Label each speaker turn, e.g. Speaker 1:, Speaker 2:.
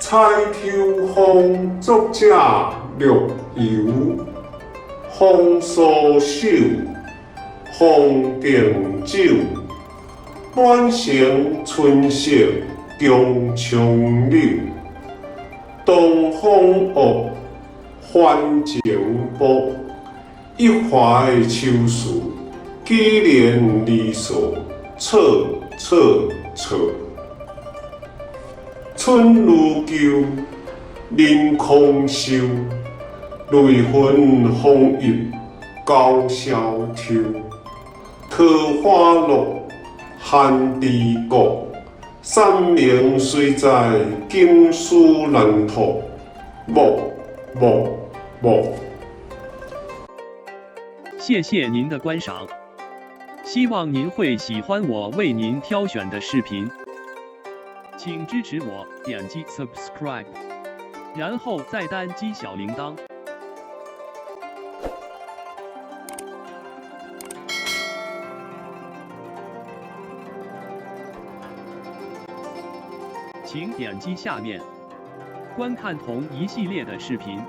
Speaker 1: 彩球风作者陆游，风苏手，风定酒，暖成春色共长柳。东风恶，欢情薄，一怀秋思，几年离索，错错错。春如旧，人空瘦，泪痕风入高萧秋。桃花落，寒地国，山明水在，经书难图。莫。
Speaker 2: 谢谢您的观赏，希望您会喜欢我为您挑选的视频。请支持我，点击 subscribe， 然后再单击小铃铛。请点击下面，观看同一系列的视频。